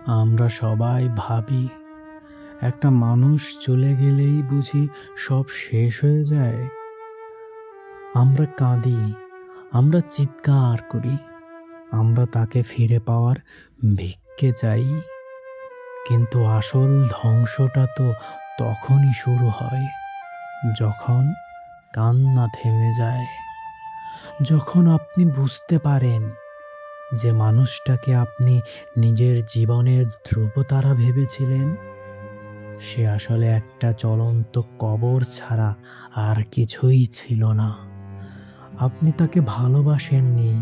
আমরা সবাই ভাবি একটা মানুষ চলে গেলেই বুঝি সব শেষ হয়ে যায়। আমরা কাঁদি, আমরা চিৎকার করি, আমরা তাকে ফিরে পাওয়ার ভিক্ষে চাই। কিন্তু আসল ধ্বংসটা তো তখনই শুরু হয় যখন কান্না থেমে যায়, যখন আপনি বুঝতে পারেন যে মানুষটাকে আপনি নিজের জীবনের ধ্রুবতারা ভেবেছিলেন সে আসলে একটা চলন্ত কবর ছাড়া আর কিছুই ছিল না। আপনি তাকে ভালোবাসেননি,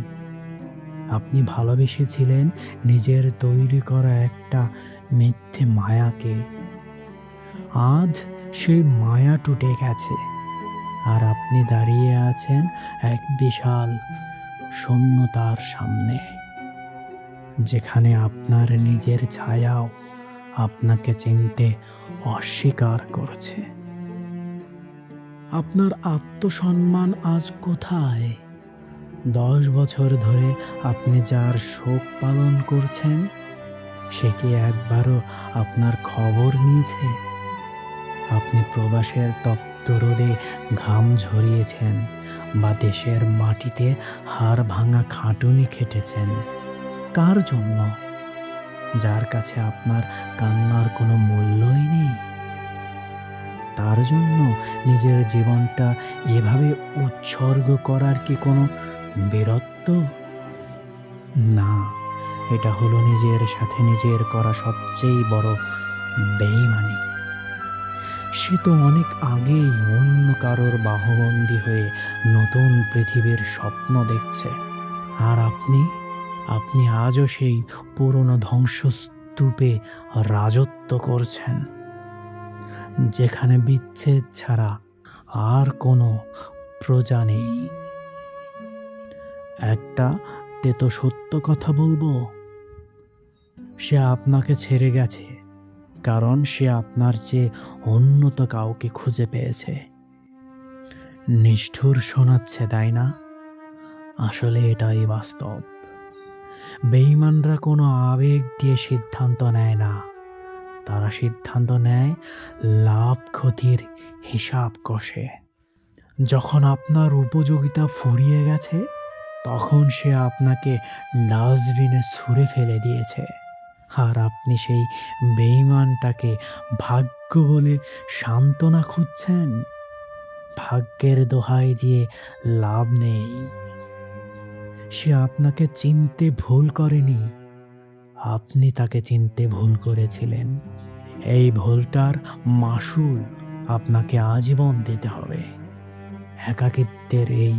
আপনি ভালোবেসেছিলেন নিজের তৈরি করা একটা মিথ্যে মায়াকে। আজ সেই মায়া টুটে গেছে, আর আপনি দাঁড়িয়ে আছেন এক বিশাল শূন্যতার সামনে, যেখানে আপনার নিজের ছায়াও আপনাকে চিনতে অস্বীকার করছে। আপনার আত্মসম্মান আজ কোথায়? 10 বছর ধরে আপনি যার শোক পালন করছেন সে কি একবারও আপনার খবর নিয়েছে? আপনি প্রবাসের তপ্ত রোদে ঘাম ঝরিয়েছেন বা দেশের মাটিতে হাড় ভাঙা খাটুনি খেটেছেন। কার জন্য? যার কাছে আপনার কান্নার কোনো মূল্যই নেই। তার জন্য নিজের জীবনটা এভাবে উৎসর্গ করার কি কোনো বীরত্ব? না, এটা হলো নিজের সাথে নিজের করা সবচেয়ে বড় বেঈমানি। সে তো অনেক আগেই অন্য কারোর বাহুবন্দী হয়ে নতুন পৃথিবীর স্বপ্ন দেখছে, আর আপনি আজও সেই পুরনো ধ্বংসস্তূপে রাজত্ব করছেন, যেখানে বিচ্ছেদ ছাড়া আর কোনো প্রজা নেই। একটা তেতো সত্য কথা বলবো, সে আপনাকে ছেড়ে গেছে কারণ সে আপনার চেয়ে উন্নত কাউকে খুঁজে পেয়েছে। নিষ্ঠুর শোনাচ্ছে, তাই না? আসলে এটাই বাস্তব। বেঈমানরা কোনো আবেগ দিয়ে সিদ্ধান্ত নেয় না, তারা সিদ্ধান্ত নেয় লাভ ক্ষতির হিসাব কষে। যখন আপনার উপযোগিতা ফুরিয়ে গেছে তখন সে আপনাকে ডাস্টবিনে ছুঁড়ে ফেলে দিয়েছে, আর আপনি সেই বেঈমানটাকে ভাগ্য বলে সান্ত্বনা খুঁজছেন। ভাগ্যের দোহাই দিয়ে লাভ নেই। সে আপনাকে চিনতে ভুল করেনি, আপনি তাকে চিনতে ভুল করেছিলেন। এই ভুলটার মাসুল আপনাকে আজীবন দিতে হবে, একাকিত্বের এই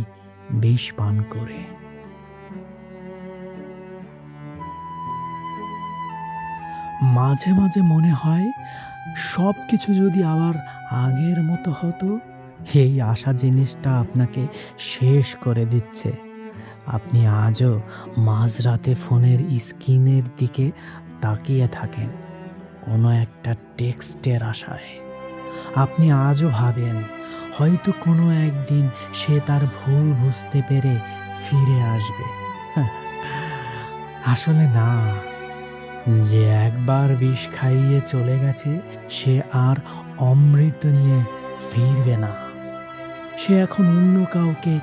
বিষ পান করে। মাঝে মাঝে মনে হয় সব কিছু যদি আবার আগের মতো হতো। এই আশা জিনিসটা আপনাকে শেষ করে দিচ্ছে। আপনি আজও মাঝরাতে ফোনের স্ক্রিনের দিকে তাকিয়ে থাকেন কোনো একটা টেক্সটের আশায়। আপনি আজও ভাবেন হয়তো কোনো একদিন সে তার ভুল বুঝতে পেরে ফিরে আসবে। আসলে না, যে একবার বিষ খাইয়ে চলে গেছে সে আর অমৃত নিয়ে ফিরবে না। সে এখন অন্য কাউকে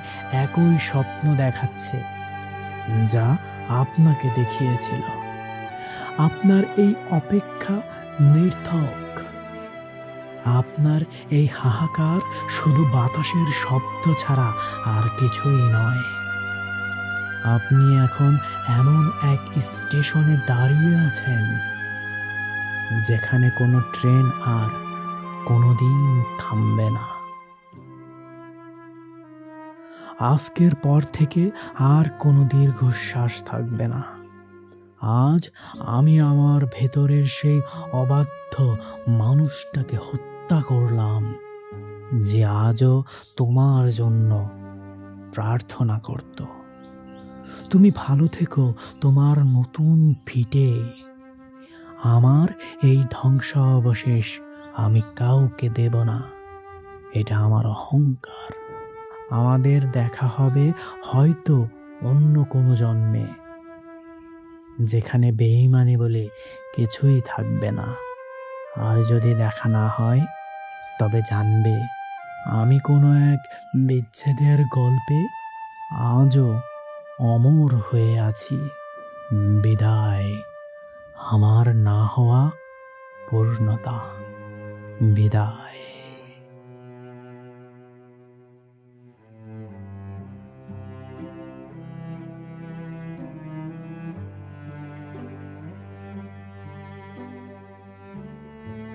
একই স্বপ্ন দেখাচ্ছে যা আপনাকে দেখিয়েছিল। আপনার এই অপেক্ষা নির্থক, আপনার এই হাহাকার শুধু বাতাসের শব্দ ছাড়া আর কিছুই নয়। আপনি এখন এমন এক স্টেশনে দাঁড়িয়ে আছেন যেখানে কোনো ট্রেন আর কোনোদিন থামবে না। আজকের পর থেকে আর কোনো দীর্ঘশ্বাস থাকবে না। আজ আমি আমার ভেতরের সেই অবাধ্য মানুষটাকে হত্যা করলাম, যে আজও তোমার জন্য প্রার্থনা করত। তুমি ভালো থেকো তোমার নতুন ভিটে। আমার এই ধ্বংসাবশেষ আমি কাউকে দেব না, এটা আমার অহংকার। আমাদের দেখা হবে হয়তো অন্য কোনো জন্মে। যেখানে বেইমানি বলে কিছুই থাকবে না। আর যদি দেখা না হয়, তবে জানবে আমি কোনো এক বিচ্ছেদের গল্পে আজও অমর হয়ে আছি। বিদায়, আমার না হওয়া পূর্ণতা। বিদায়।